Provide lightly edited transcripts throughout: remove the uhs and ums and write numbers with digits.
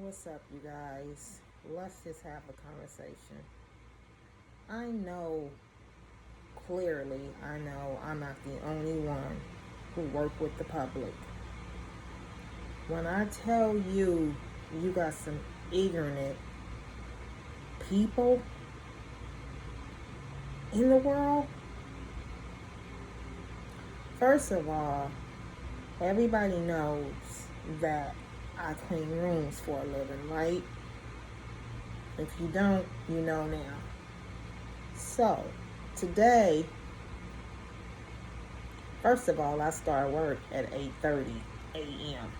What's up, you guys? Let's just have a conversation. I know, clearly, I know I'm not the only one who work with the public. When I tell you, you got some ignorant people in the world, first of all, everybody knows that I clean rooms for a living, right? If you don't, you know now. So, today, first of all, I start work at 8:30 a.m.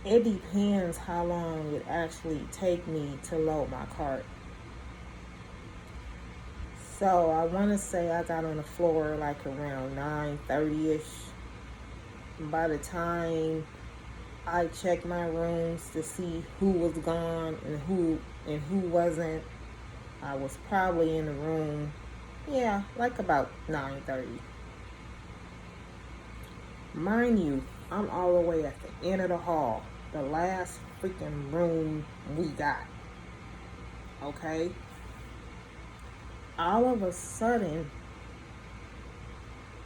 It depends how long it actually take me to load my cart. So I want to say I got on the floor like around 9:30ish. By the time I checked my rooms to see who was gone and who wasn't, I was probably in the room, yeah, like about 9:30. Mind you, I'm all the way at the end of the hall, the last freaking room we got. Okay? All of a sudden,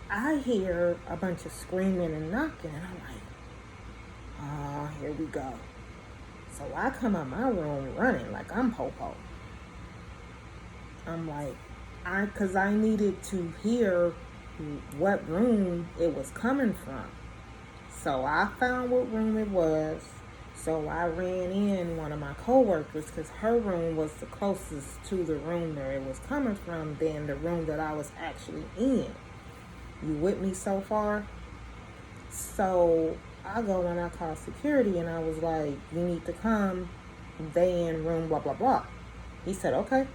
I hear a bunch of screaming and knocking, and I'm like, oh, here we go. So I come out my room running like I'm Popo. I'm like, because I needed to hear what room it was coming from. So I found what room it was. So I ran in one of my coworkers because her room was the closest to the room where it was coming from than the room that I was actually in. You with me so far? So I go and I call security and I was like, you need to come. They in room blah blah blah. He said, okay.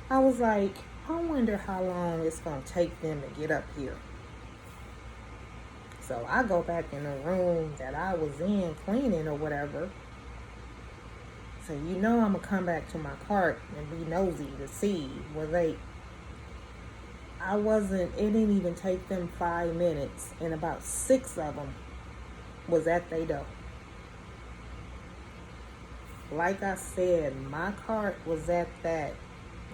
I was like, I wonder how long it's gonna take them to get up here. So I go back in the room that I was in cleaning or whatever. So you know I'm gonna come back to my cart and be nosy to see where they. It didn't even take them 5 minutes, and about 6 of them was at their door. Like I said, my cart was at that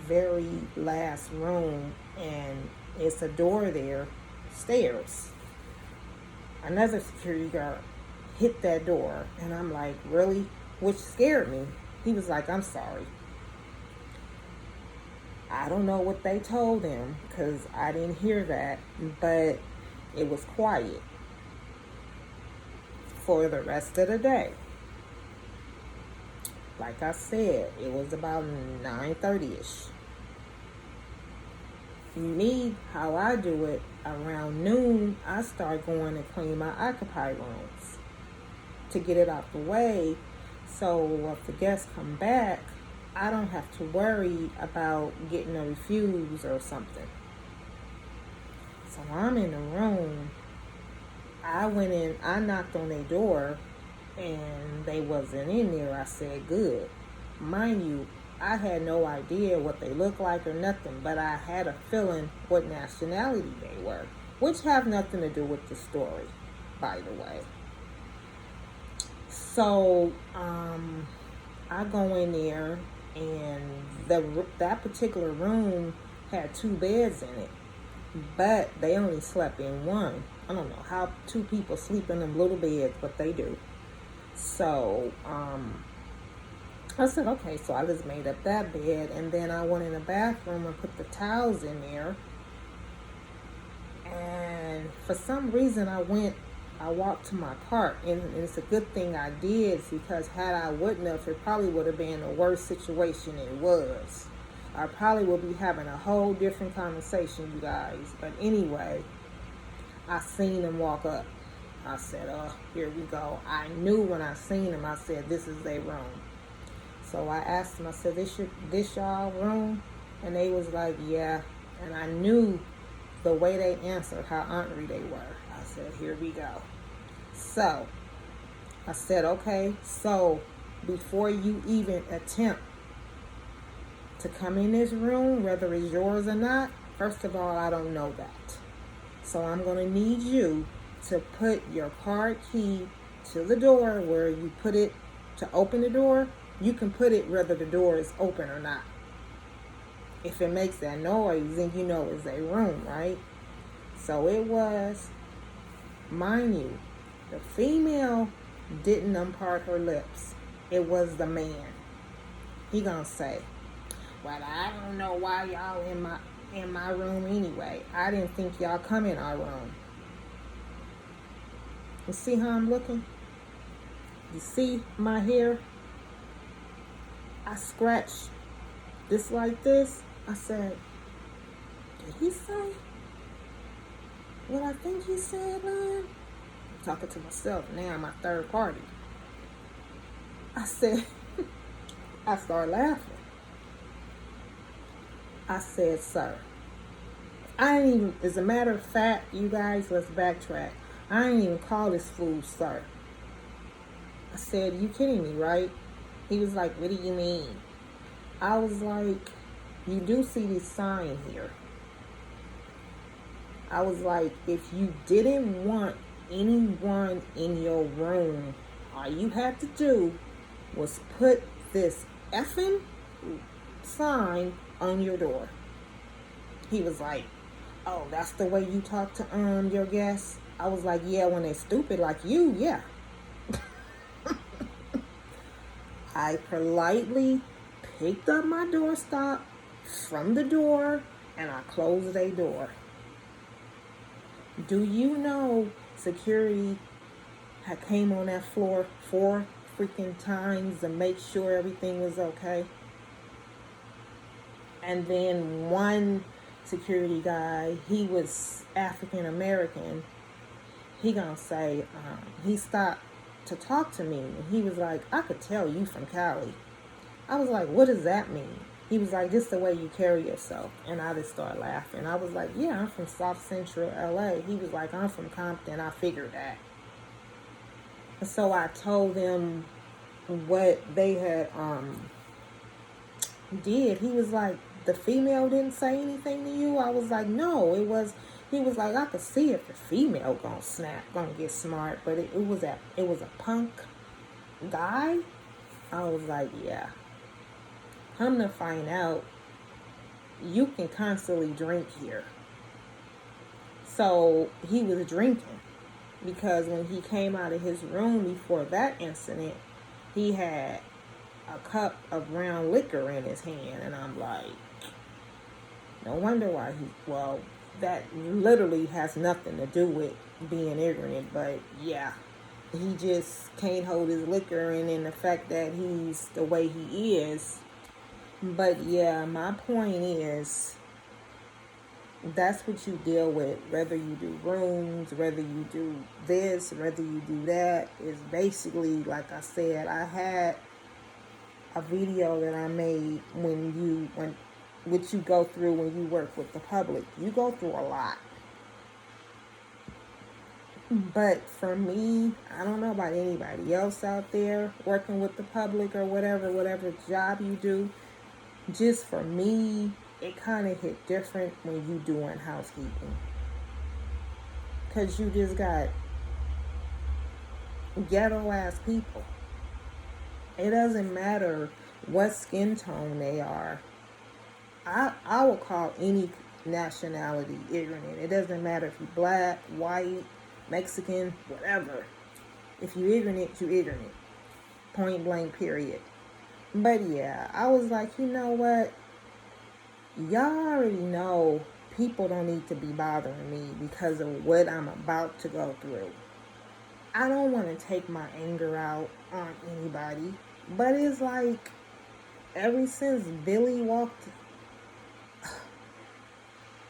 very last room, and it's a door there, stairs. Another security guard hit that door, and I'm like, really? Which scared me. He was like, I'm sorry. I don't know what they told him because I didn't hear that, but it was quiet for the rest of the day. Like I said, it was about 9:30ish. Me, how I do it, around noon, I start going to clean my occupy rooms to get it out the way. So if the guests come back, I don't have to worry about getting a refuse or something. So I'm in the room. I went in, I knocked on their door, and they wasn't in there. I said, good. Mind you, I had no idea what they looked like or nothing, but I had a feeling what nationality they were, which have nothing to do with the story, by the way. So I go in there, and that particular room had 2 beds in it, but they only slept in one. I don't know how 2 people sleep in them little beds, but they do. So I said, okay, so I just made up that bed, and then I went in the bathroom and put the towels in there. And for some reason, I walked to my cart, and it's a good thing I did, because had I wouldn't have, it probably would have been a worse situation it was. I probably would be having a whole different conversation, you guys. But anyway, I seen them walk up. I said, oh, here we go. I knew when I seen them, I said, this is their room. So I asked them, I said, this y'all room? And they was like, yeah. And I knew the way they answered, how ornery they were. I said, here we go. So I said, okay, so before you even attempt to come in this room, whether it's yours or not, first of all, I don't know that. So I'm going to need you to put your card key to the door where you put it to open the door, you can put it whether the door is open or not. If it makes that noise, then you know it's a room, right? So it was, mind you, the female didn't unpart her lips. It was the man. He gonna say, well, I don't know why y'all in my room anyway. I didn't think y'all come in our room. You see how I'm looking? You see my hair? I scratched this like this. I said, did he say what I think he said, Lann? Talking to myself now, my third party. I said, I started laughing. I said, sir. I didn't even, as a matter of fact, you guys, let's backtrack. I didn't even call this fool sir. I said, you kidding me, right? He was like, what do you mean? I was like, you do see this sign here. I was like, if you didn't want anyone in your room, all you had to do was put this effing sign on your door. He was like, oh, that's the way you talk to your guests? I was like, yeah, when they're stupid like you, yeah. I politely picked up my doorstop from the door and I closed their door. Do you know security had came on that floor 4 freaking times to make sure everything was okay? And then one security guy, he was African American, he gonna say, he stopped to talk to me and he was like, I could tell you from Cali. I was like, what does that mean? He was like, just the way you carry yourself. And I just started laughing. I was like, yeah, I'm from South Central LA. He was like, I'm from Compton. I figured that. And so I told them what they had did. He was like, the female didn't say anything to you? I was like, no, it was, he was like, I could see if the female gonna snap, gonna get smart, but it was a punk guy. I was like, yeah. Come to find out, you can constantly drink here. So he was drinking because when he came out of his room before that incident, he had a cup of brown liquor in his hand. And I'm like, no wonder why well, that literally has nothing to do with being ignorant, but yeah, he just can't hold his liquor, and in the fact that he's the way he is. But yeah, my point is, that's what you deal with, whether you do rooms, whether you do this, whether you do that. Is basically, like I said, I had a video that I made when what you go through when you work with the public. You go through a lot. But for me, I don't know about anybody else out there working with the public or whatever job you do. Just for me, it kind of hit different when you doing housekeeping. Because you just got ghetto ass people. It doesn't matter what skin tone they are. I will call any nationality ignorant. It doesn't matter if you're black, white, Mexican, whatever. If you ignorant, you ignorant. Point blank, period. But yeah, I was like, you know what? Y'all already know people don't need to be bothering me because of what I'm about to go through. I don't want to take my anger out on anybody. But it's like, ever since Billy walked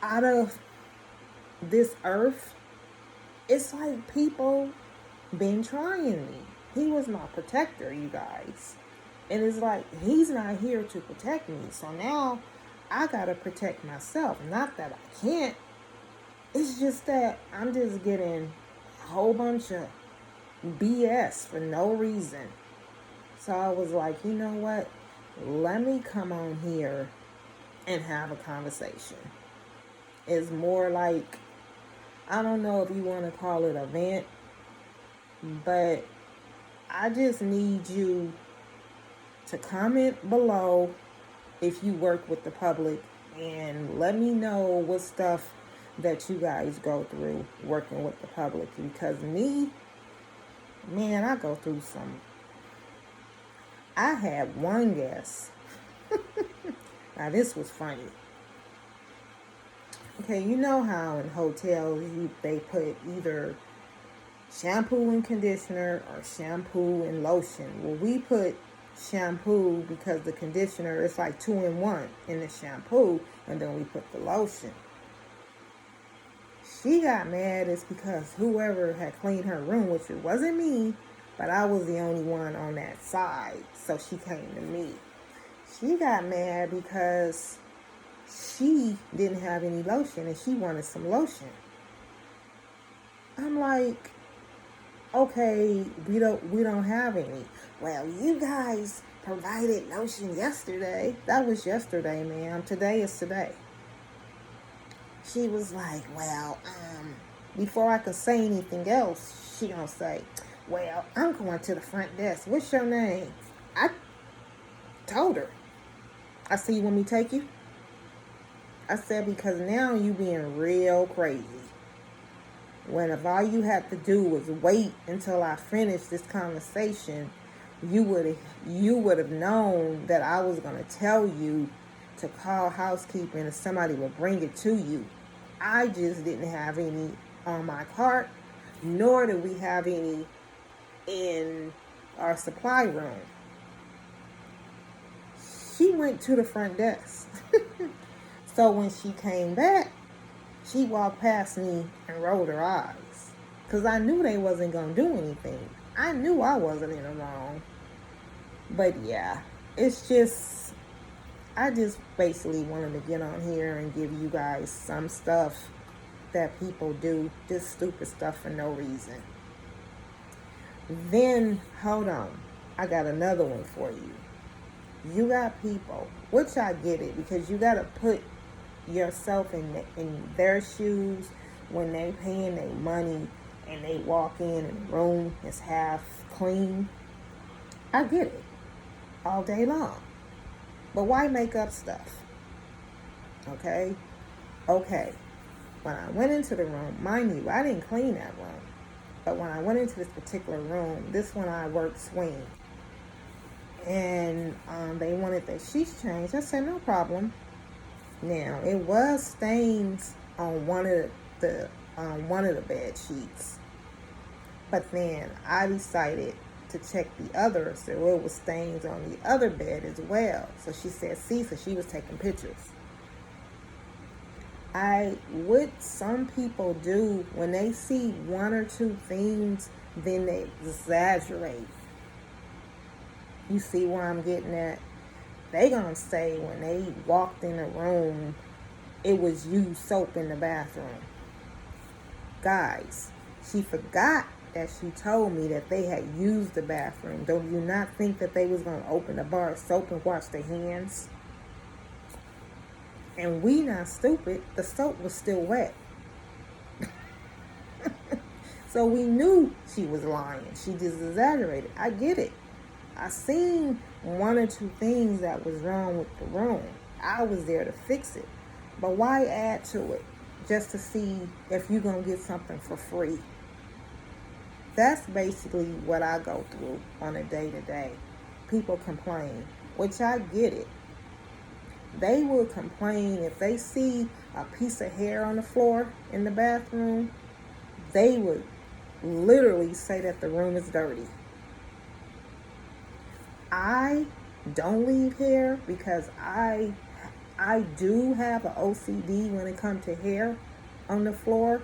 out of this earth, it's like people been trying me. He was my protector, you guys. And it's like, he's not here to protect me. So now I gotta protect myself. Not that I can't. It's just that I'm just getting a whole bunch of BS for no reason. So I was like, you know what? Let me come on here and have a conversation. It's more like, I don't know if you want to call it a vent, but I just need you to comment below if you work with the public and let me know what stuff that you guys go through working with the public, because me, man, I go through some. I had one guest. Now this was funny. Okay, you know how in hotels they put either shampoo and conditioner or shampoo and lotion. Well, we put shampoo because the conditioner is like 2-in-1 in the shampoo, and then we put the lotion. She got mad. It's because whoever had cleaned her room, which it wasn't me, but I was the only one on that side, so she came to me. She got mad because she didn't have any lotion and she wanted some lotion. I'm like, okay, we don't have any. Well, you guys provided lotion yesterday. That was yesterday, ma'am. Today is today. She was like, well, before I could say anything else, she gonna say, well, I'm going to the front desk. What's your name? I told her. I said, you want me to take you? I said, because now you being real crazy. When if all you had to do was wait until I finished this conversation, you would have known that I was gonna tell you to call housekeeping and somebody will bring it to you. I just didn't have any on my cart, nor did we have any in our supply room. She went to the front desk. So when she came back, she walked past me and rolled her eyes. Because I knew they wasn't going to do anything. I knew I wasn't in the wrong. But yeah, it's just, I just basically wanted to get on here and give you guys some stuff that people do. Just stupid stuff for no reason. Then, hold on. I got another one for you. You got people, which I get it, because you got to put yourself in their shoes when they paying their money and they walk in and the room is half clean. I get it all day long, but why make up stuff? Okay, when I went into the room, mind you, I didn't clean that room, but when I went into this particular room, this one I worked swing, and they wanted their sheets changed. I said no problem. Now, it was stains on one of the bed sheets, but then I decided to check the other, so it was stains on the other bed as well. So she said, see, so she was taking pictures. What some people do when they see one or two things, then they exaggerate. You see where I'm getting at? They gonna say when they walked in the room, it was used soap in the bathroom. Guys, she forgot that she told me that they had used the bathroom. Don't you not think that they was gonna open a bar of soap and wash their hands? And we not stupid. The soap was still wet. So we knew she was lying. She just exaggerated. I get it. I seen one or two things that was wrong with the room. I was there to fix it. But why add to it just to see if you're going to get something for free? That's basically what I go through on a day-to-day. People complain, which I get it. They will complain if they see a piece of hair on the floor in the bathroom. They would literally say that the room is dirty. I don't leave hair because I do have an OCD when it comes to hair on the floor.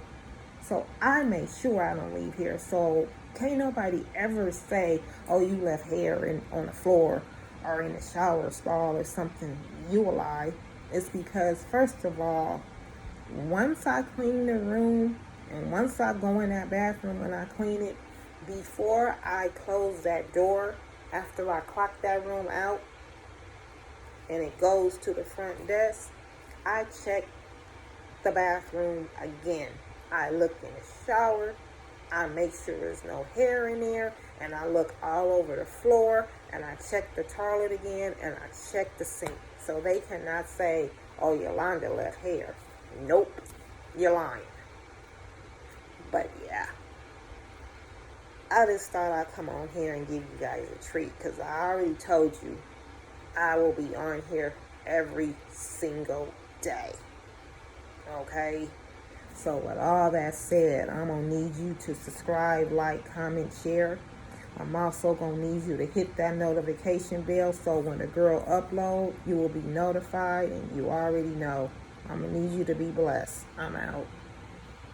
So I make sure I don't leave hair. So can't nobody ever say, oh, you left hair on the floor or in the shower stall or something. You a lie. It's because, first of all, once I clean the room and once I go in that bathroom and I clean it, before I close that door, after I clock that room out and it goes to the front desk, I check the bathroom again. I look in the shower, I make sure there's no hair in there, and I look all over the floor, and I check the toilet again, and I check the sink. So they cannot say, oh, Yolanda left hair. Nope, you're lying. But yeah, I just thought I'd come on here and give you guys a treat, because I already told you I will be on here every single day. Okay? So with all that said, I'm going to need you to subscribe, like, comment, share. I'm also going to need you to hit that notification bell so when the girl upload, you will be notified, and you already know. I'm going to need you to be blessed. I'm out.